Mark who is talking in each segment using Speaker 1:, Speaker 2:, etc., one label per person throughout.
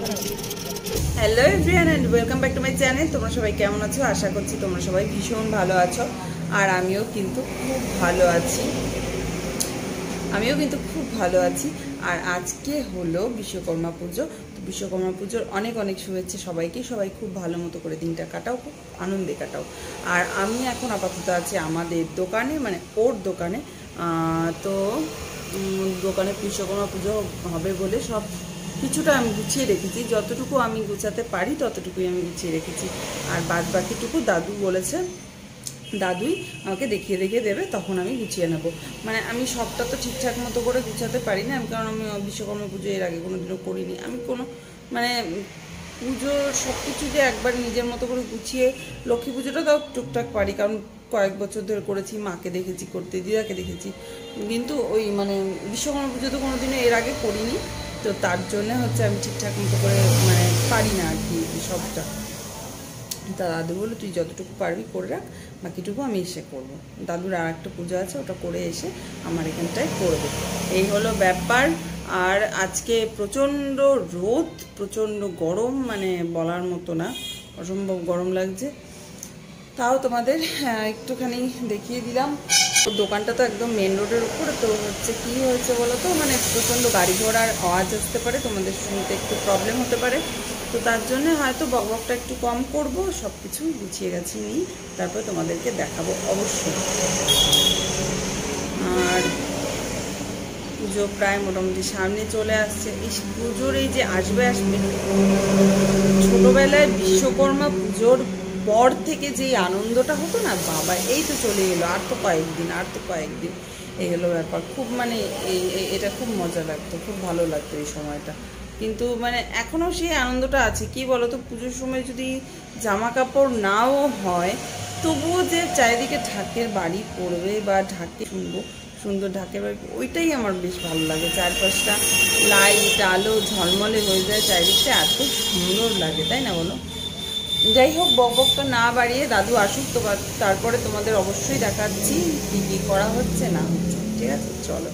Speaker 1: Hello everyone and welcome back to my channel. তোমরা সবাই কেমন আছো? আশা করছি তোমরা সবাই ভীষণ ভালো আছো, আর আমিও কিন্তু খুব ভালো আছি। আর আজকে হলো বিশ্বকর্মা পুজো। তো বিশ্বকর্মা পুজোর অনেক অনেক শুভেচ্ছা সবাইকে। সবাই খুব ভালো মতো করে দিনটা কাটাও, খুব আনন্দে কাটাও। আর আমি এখন আপাতত আছি আমাদের দোকানে, মানে ওর দোকানে। তো দোকানে বিশ্বকর্মা পুজো হবে বলে সব কিছুটা আমি গুছিয়ে রেখেছি, যতটুকু আমি গুছাতে পারি ততটুকুই আমি গুছিয়ে রেখেছি। আর বাদ বাকিটুকু দাদু বলেছে, দাদুই আমাকে দেখিয়ে দেবে, তখন আমি গুছিয়ে নেব। মানে আমি সবটা তো ঠিকঠাক মতো করে গুছাতে পারি না, কারণ আমি বিশ্বকর্মা পুজো এর আগে কোনো দিনও করিনি। আমি কোনো মানে পুজোর সব কিছু যে একবার নিজের মতো করে গুছিয়ে, লক্ষ্মী পুজোটা তাও টুকটাক পারি, কারণ কয়েক বছর ধরে করেছি, মাকে দেখেছি করতে, দিদাকে দেখেছি। কিন্তু ওই মানে বিশ্বকর্মা পুজো তো কোনো দিনও এর আগে করিনি, তো তার জন্য হচ্ছে আমি ঠিকঠাক মতো করে মানে পারি না আর কি সবটা। তা দাদু বললো তুই যতটুকু পারবি করে রাখ, বাকিটুকু আমি এসে করব। দাদুর আর একটা পুজো আছে, ওটা করে এসে আমার এখানটায় করবে, এই হলো ব্যাপার। আর আজকে প্রচণ্ড রোদ, প্রচণ্ড গরম, মানে বলার মতো না, অসম্ভব গরম লাগছে। তাও তোমাদের একটুখানি দেখিয়ে দিলাম। দোকানটা তো একদম মেন রোডের উপরে, তো হচ্ছে কী হয়েছে বলো তো, মানে প্রচণ্ড গাড়ি ঘোড়ার আওয়াজ আসতে পারে, তোমাদের শুনতে একটু প্রবলেম হতে পারে। তো তার জন্য হয়তো বকবকটা একটু কম করব। সব কিছু গুছিয়ে গেছি নিই, তারপরে তোমাদেরকে দেখাবো অবশ্যই। আর পুজো প্রায় মোটামুটি সামনে চলে আসছে। এই পুজোর এই যে আসবে ছোটোবেলায় বিশ্বকর্মা পুজোর পর থেকে যেই আনন্দটা হতো না, বাবা এই তো চলে এলো, আর তো কয়েকদিন এই হলো ব্যাপার। খুব মানে এটা খুব মজা লাগতো, খুব ভালো লাগতো এই সময়টা। কিন্তু মানে এখনও সেই আনন্দটা আছে। কি বলো তো, পুজোর সময় যদি জামা কাপড় নাও হয়, তবুও যে চারিদিকে ঢাকের বাড়ি পড়বে বা ঢাকে শুনবো, সুন্দর ঢাকের বাড়ি, ওইটাই আমার বেশ ভালো লাগে। চারপাশটা লাইট আলো ঝলমলে হয়ে যায়, চারিদিকটা এত সুন্দর লাগে, তাই না বলো? যাই হোক, বকবকটা না বাড়িয়ে দাদু আসুক, তো তারপরে তোমাদের অবশ্যই দেখাচ্ছি কী কী করা হচ্ছে না হচ্ছে। ঠিক আছে, চলো।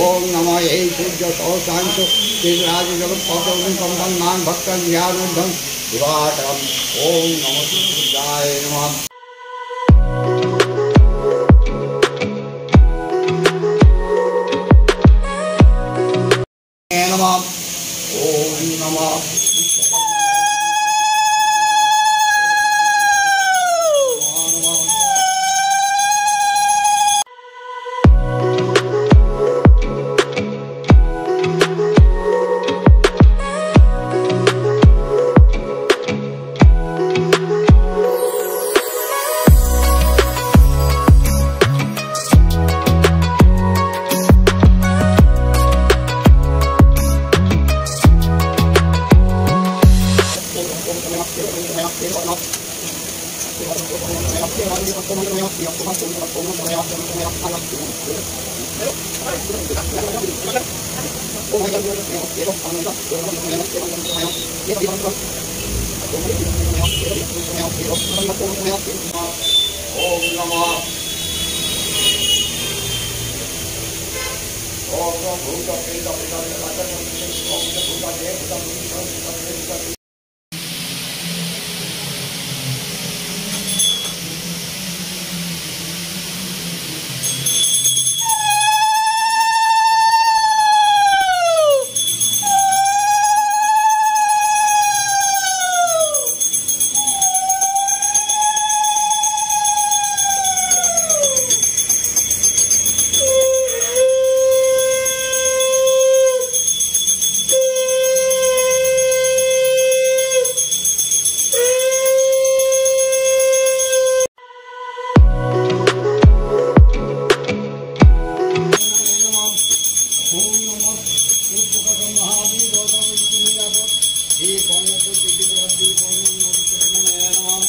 Speaker 2: ओम नमः ये सूर्य सहस्रांश राज जगत पदम नाम भक्त ज्ञानोद्धम दिवाकरम। ओम नमः सूर्याय नमः। ओम नमः এই কর্ণপুর দিদিবদ্দি কর্ণনমঃ নমঃ।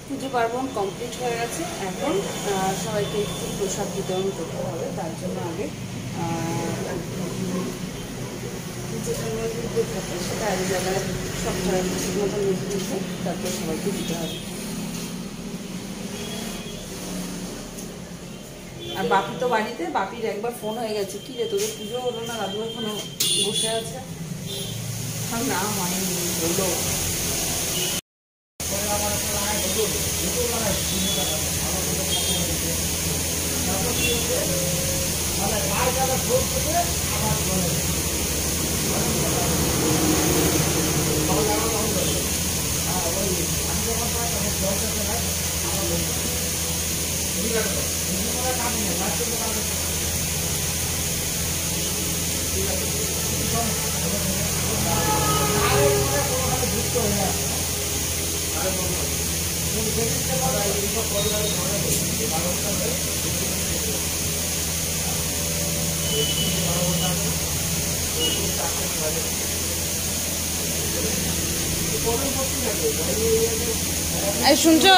Speaker 1: পুজো পার্বণ কমপ্লিট হয়ে গেছে। এখন সবাইকে একটু প্রসাদ বিতরণ করতে হবে। তার জন্য আগে যেটা নৈবেদ্য থাকে সেটা এক জায়গায় সব ছড়াই ঠিক মতো নৈবেদ্য তারপর সবাইকে দিতে হবে। আর বাপি তো বাড়িতে, বাপির একবার ফোন হয়ে গেছে, কি রে তোদের পুজো হলো না, দাদু এখনো বসে আছে। না হয়নি, হলো। শুনছো?